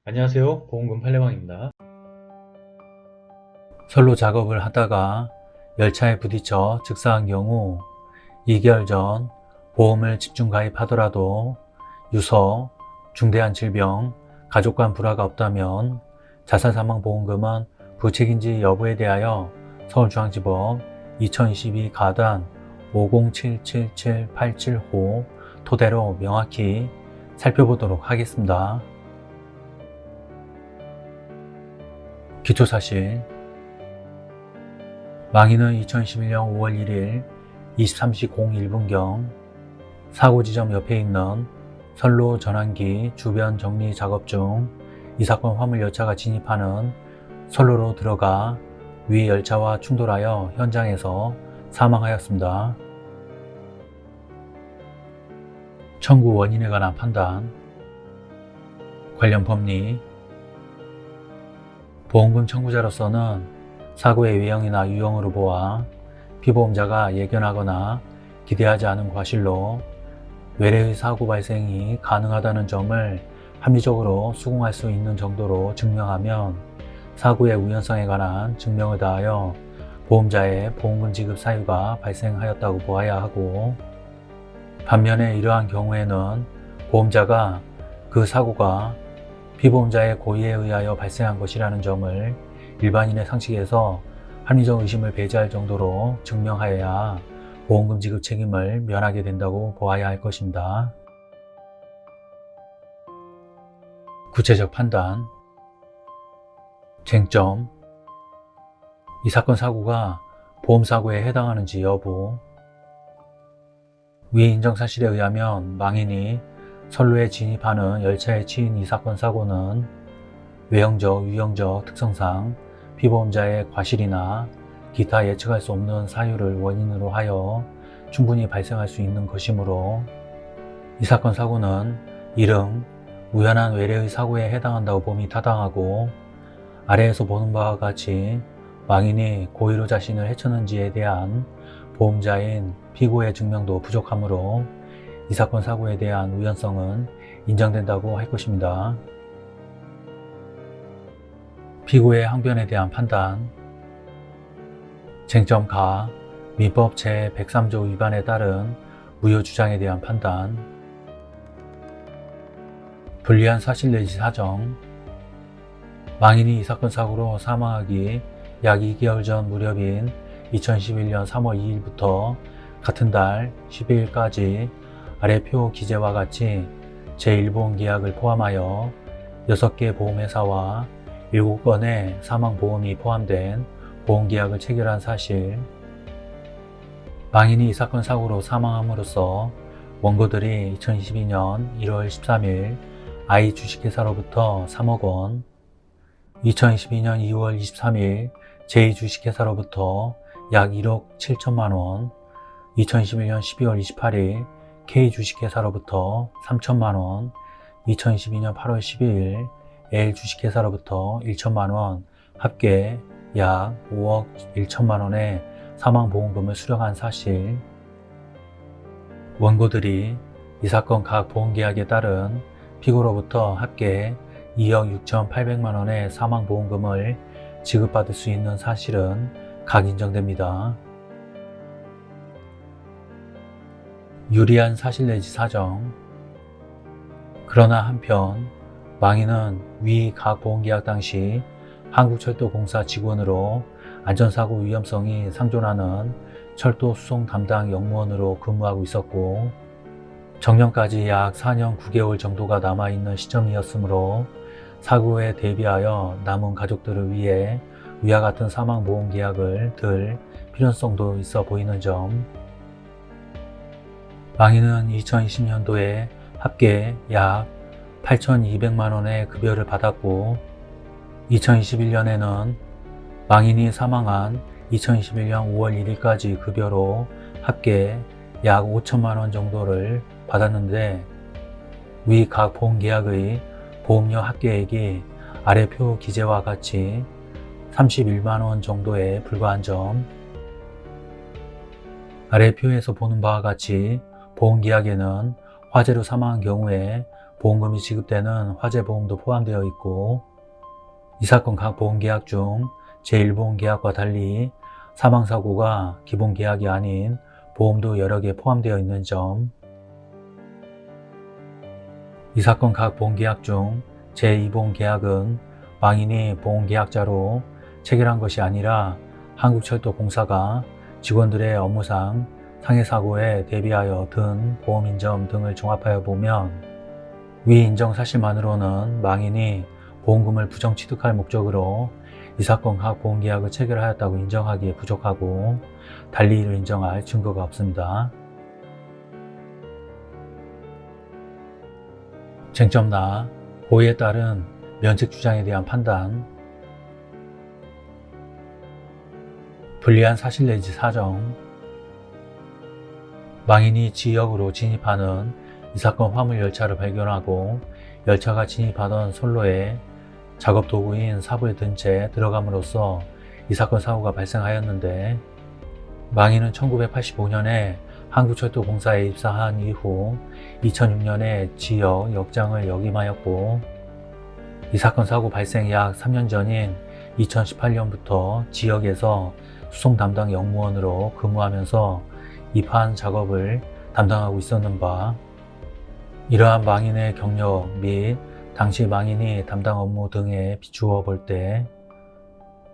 안녕하세요. 보험금 판례방입니다. 선로 작업을 하다가 열차에 부딪혀 즉사한 경우 2개월 전 보험을 집중 가입하더라도 유서, 중대한 질병, 가족 간 불화가 없다면 자살사망보험금은 부책인지 여부에 대하여 서울중앙지법 2022 가단 5077787호 토대로 명확히 살펴보도록 하겠습니다. 기초사실: 망인은 2021년 5월 1일 23시 01분경 사고지점 옆에 있는 선로 전환기 주변 정리 작업 중 이 사건 화물 열차가 진입하는 선로로 들어가 위 열차와 충돌하여 현장에서 사망하였습니다. 청구 원인에 관한 판단. 관련 법리. 보험금 청구자로서는 사고의 외형이나 유형으로 보아 피보험자가 예견하거나 기대하지 않은 과실로 외래의 사고 발생이 가능하다는 점을 합리적으로 수긍할 수 있는 정도로 증명하면 사고의 우연성에 관한 증명을 다하여 보험자의 보험금 지급 사유가 발생하였다고 보아야 하고, 반면에 이러한 경우에는 보험자가 그 사고가 피보험자의 고의에 의하여 발생한 것이라는 점을 일반인의 상식에서 합리적 의심을 배제할 정도로 증명하여야 보험금 지급 책임을 면하게 된다고 보아야 할 것입니다. 구체적 판단. 쟁점: 이 사건 사고가 보험사고에 해당하는지 여부. 위 인정사실에 의하면 망인이 선로에 진입하는 열차에 치인 이 사건 사고는 외형적, 유형적 특성상 피보험자의 과실이나 기타 예측할 수 없는 사유를 원인으로 하여 충분히 발생할 수 있는 것이므로 이 사건 사고는 이름 우연한 외래의 사고에 해당한다고 봄이 타당하고, 아래에서 보는 바와 같이 망인이 고의로 자신을 해쳤는지에 대한 보험자인 피고의 증명도 부족하므로 이 사건 사고에 대한 우연성은 인정된다고 할 것입니다. 피고의 항변에 대한 판단. 쟁점 가 민법 제103조 위반에 따른 무효 주장에 대한 판단. 불리한 사실 내지 사정. 망인이 이 사건 사고로 사망하기 약 2개월 전 무렵인 2011년 3월 2일부터 같은 달 12일까지 아래 표 기재와 같이 제1보험 계약을 포함하여 6개 보험회사와 7건의 사망보험이 포함된 보험계약을 체결한 사실. 망인이 이 사건 사고로 사망함으로써 원고들이 2022년 1월 13일 I 주식회사로부터 3억 원, 2022년 2월 23일 J 주식회사로부터 약 1억 7천만 원, 2021년 12월 28일 K 주식회사로부터 3천만 원, 2022년 8월 12일 L 주식회사로부터 1천만 원, 합계 약 5억 1천만 원의 사망보험금을 수령한 사실. 원고들이 이 사건 각 보험계약에 따른 피고로부터 합계 2억 6,800만 원의 사망보험금을 지급받을 수 있는 사실은 각 인정됩니다. 유리한 사실 내지 사정. 그러나 한편 망인은 위 각 보험계약 당시 한국철도공사 직원으로 안전사고 위험성이 상존하는 철도 수송 담당 영무원으로 근무하고 있었고, 정년까지 약 4년 9개월 정도가 남아있는 시점이었으므로 사고에 대비하여 남은 가족들을 위해 위와 같은 사망보험계약을 들 필요성도 있어 보이는 점. 망인은 2020년도에 합계 약 8,200만 원의 급여를 받았고, 2021년에는 망인이 사망한 2021년 5월 1일까지 급여로 합계 약 5천만 원 정도를 받았는데, 위 각 보험계약의 보험료 합계액이 아래 표 기재와 같이 31만 원 정도에 불과한 점. 아래 표에서 보는 바와 같이 보험계약에는 화재로 사망한 경우에 보험금이 지급되는 화재보험도 포함되어 있고, 이 사건 각 보험계약 중 제1보험계약과 달리 사망사고가 기본계약이 아닌 보험도 여러 개 포함되어 있는 점, 이 사건 각 보험계약 중 제2보험계약은 망인이 보험계약자로 체결한 것이 아니라 한국철도공사가 직원들의 업무상 상해사고에 대비하여 든 보험인 점 등을 종합하여 보면 위 인정 사실만으로는 망인이 보험금을 부정 취득할 목적으로 이 사건 각 보험계약을 체결하였다고 인정하기에 부족하고 달리 이를 인정할 증거가 없습니다. 쟁점나 고의에 따른 면책 주장에 대한 판단, 불리한 사실 내지 사정, 망인이 지역으로 진입하는 이 사건 화물 열차를 발견하고 열차가 진입하던 선로에 작업 도구인 사부에 든 채 들어감으로써 이 사건 사고가 발생하였는데, 망인은 1985년에 한국철도공사에 입사한 이후 2006년에 지역 역장을 역임하였고, 이 사건 사고 발생 약 3년 전인 2018년부터 지역에서 수송 담당 역무원으로 근무하면서 입판 작업을 담당하고 있었는 바, 이러한 망인의 경력 및 당시 망인이 담당 업무 등에 비추어 볼 때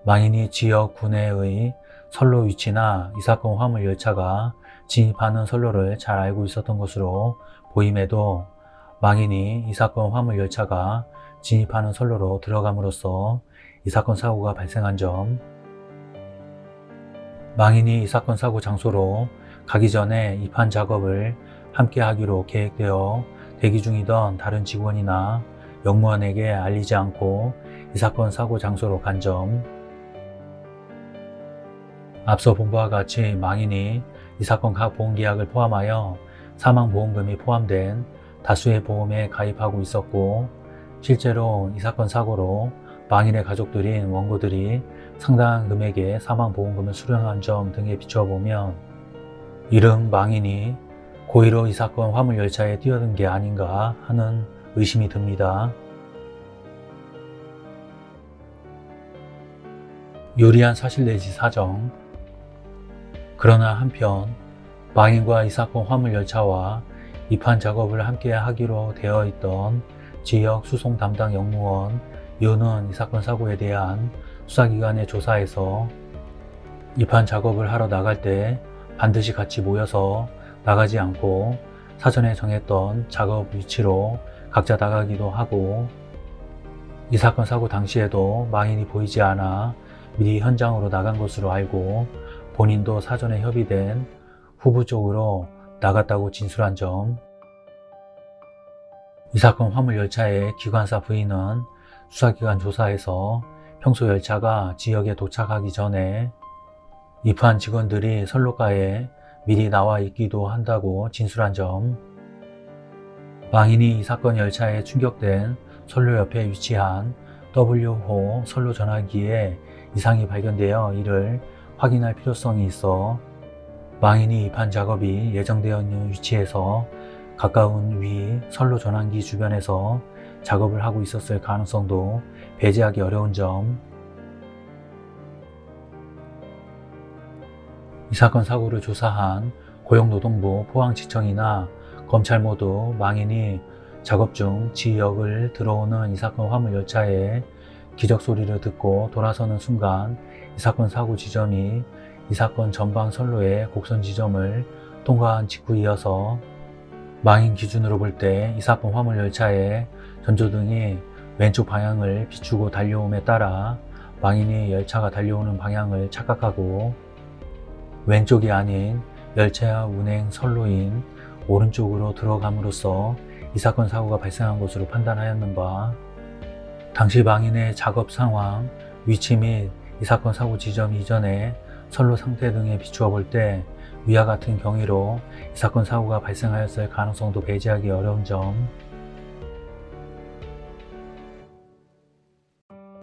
망인이 지역 구내의 선로 위치나 이 사건 화물 열차가 진입하는 선로를 잘 알고 있었던 것으로 보임에도 망인이 이 사건 화물 열차가 진입하는 선로로 들어감으로써 이 사건 사고가 발생한 점, 망인이 이 사건 사고 장소로 가기 전에 입판 작업을 함께 하기로 계획되어 대기 중이던 다른 직원이나 역무원에게 알리지 않고 이 사건 사고 장소로 간 점, 앞서 본 바와 같이 망인이 이 사건 각 보험계약을 포함하여 사망보험금이 포함된 다수의 보험에 가입하고 있었고, 실제로 이 사건 사고로 망인의 가족들인 원고들이 상당한 금액의 사망보험금을 수령한 점 등에 비추어 보면 이른 망인이 고의로 이 사건 화물 열차에 뛰어든 게 아닌가 하는 의심이 듭니다. 유리한 사실 내지 사정, 그러나 한편 망인과 이 사건 화물 열차와 입판 작업을 함께 하기로 되어 있던 지역 수송 담당 역무원 유는 이 사건 사고에 대한 수사기관의 조사에서 입판 작업을 하러 나갈 때 반드시 같이 모여서 나가지 않고 사전에 정했던 작업 위치로 각자 나가기도 하고, 이 사건 사고 당시에도 망인이 보이지 않아 미리 현장으로 나간 것으로 알고 본인도 사전에 협의된 후부 쪽으로 나갔다고 진술한 점, 이 사건 화물 열차의 기관사 부인은 수사기관 조사에서 평소 열차가 지역에 도착하기 전에 입판 직원들이 선로가에 미리 나와 있기도 한다고 진술한 점, 망인이 이 사건 열차에 충격된 선로 옆에 위치한 W호 선로 전화기에 이상이 발견되어 이를 확인할 필요성이 있어 망인이 입판 작업이 예정되어 있는 위치에서 가까운 위 선로 전환기 주변에서 작업을 하고 있었을 가능성도 배제하기 어려운 점, 이 사건 사고를 조사한 고용노동부 포항지청이나 검찰 모두 망인이 작업 중 지역을 들어오는 이 사건 화물 열차의 기적 소리를 듣고 돌아서는 순간 이 사건 사고 지점이 이 사건 전방 선로의 곡선 지점을 통과한 직후이어서 망인 기준으로 볼 때 이 사건 화물 열차의 전조등이 왼쪽 방향을 비추고 달려옴에 따라 망인이 열차가 달려오는 방향을 착각하고 왼쪽이 아닌 열차 운행 선로인 오른쪽으로 들어감으로써 이 사건 사고가 발생한 것으로 판단하였는 바, 당시 망인의 작업 상황, 위치 및 이 사건 사고 지점 이전의 선로 상태 등에 비추어 볼 때 위와 같은 경위로 이 사건 사고가 발생하였을 가능성도 배제하기 어려운 점,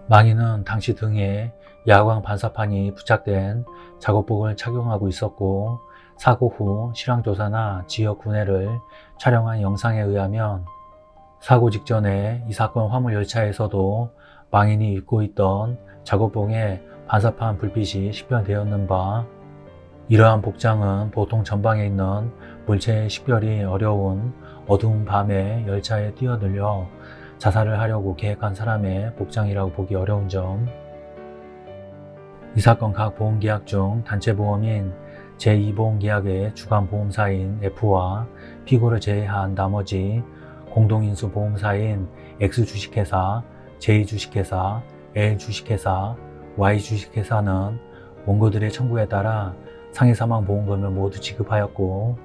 망인은 당시 등에 야광 반사판이 부착된 작업복을 착용하고 있었고, 사고 후 실황조사나 지역 구내를 촬영한 영상에 의하면 사고 직전에 이 사건 화물 열차에서도 망인이 입고 있던 작업복에 반사판 불빛이 식별되었는 바, 이러한 복장은 보통 전방에 있는 물체의 식별이 어려운 어두운 밤에 열차에 뛰어들려 자살을 하려고 계획한 사람의 복장이라고 보기 어려운 점, 이 사건 각 보험계약 중 단체보험인 제2보험계약의 주간보험사인 F와 피고를 제외한 나머지 공동인수 보험사인 X주식회사, J주식회사, L주식회사, Y주식회사는 원고들의 청구에 따라 상해사망보험금을 모두 지급하였고,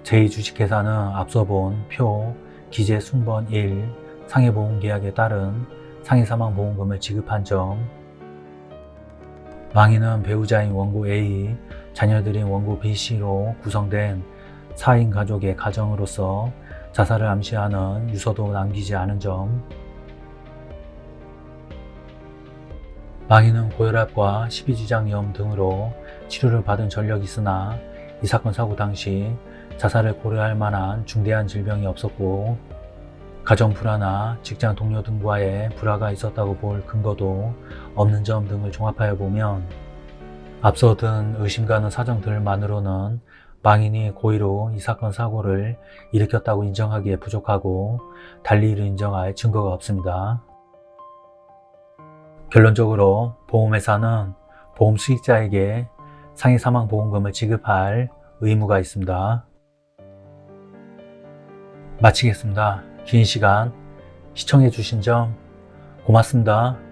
제2주식회사는 앞서 본 표 기재 순번 1 상해보험계약에 따른 상해사망보험금을 지급한 점, 망인은 배우자인 원고 A, 자녀들인 원고 B씨로 구성된 4인 가족의 가정으로서 자살을 암시하는 유서도 남기지 않은 점, 망인은 고혈압과 식이지장염 등으로 치료를 받은 전력이 있으나 이 사건 사고 당시 자살을 고려할 만한 중대한 질병이 없었고, 가정 불화나 직장 동료 등과의 불화가 있었다고 볼 근거도 없는 점 등을 종합하여 보면 앞서 든 의심 가는 사정들만으로는 망인이 고의로 이 사건 사고를 일으켰다고 인정하기에 부족하고 달리 이를 인정할 증거가 없습니다. 결론적으로 보험회사는 보험 수익자에게 상해사망보험금을 지급할 의무가 있습니다. 마치겠습니다. 긴 시간 시청해 주신 점 고맙습니다.